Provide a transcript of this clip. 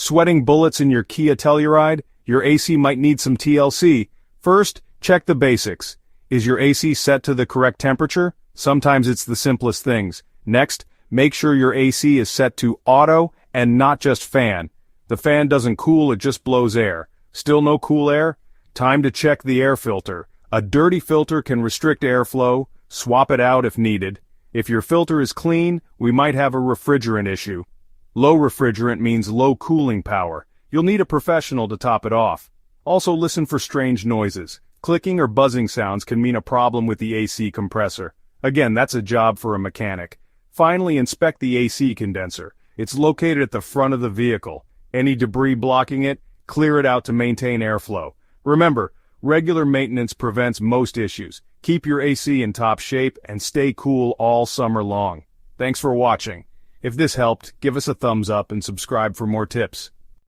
Sweating bullets in your Kia Telluride? Your AC might need some TLC. First, check the basics. Is your AC set to the correct temperature? Sometimes it's the simplest things. Next, make sure your AC is set to auto and not just fan. The fan doesn't cool, it just blows air. Still no cool air? Time to check the air filter. A dirty filter can restrict airflow. Swap it out if needed. If your filter is clean, we might have a refrigerant issue. Low refrigerant means low cooling power. You'll need a professional to top it off. Also listen for strange noises. Clicking or buzzing sounds can mean a problem with the AC compressor. Again, that's a job for a mechanic. Finally, inspect the AC condenser. It's located at the front of the vehicle. Any debris blocking it, clear it out to maintain airflow. Remember, regular maintenance prevents most issues. Keep your AC in top shape and stay cool all summer long. Thanks for watching. If this helped, give us a thumbs up and subscribe for more tips.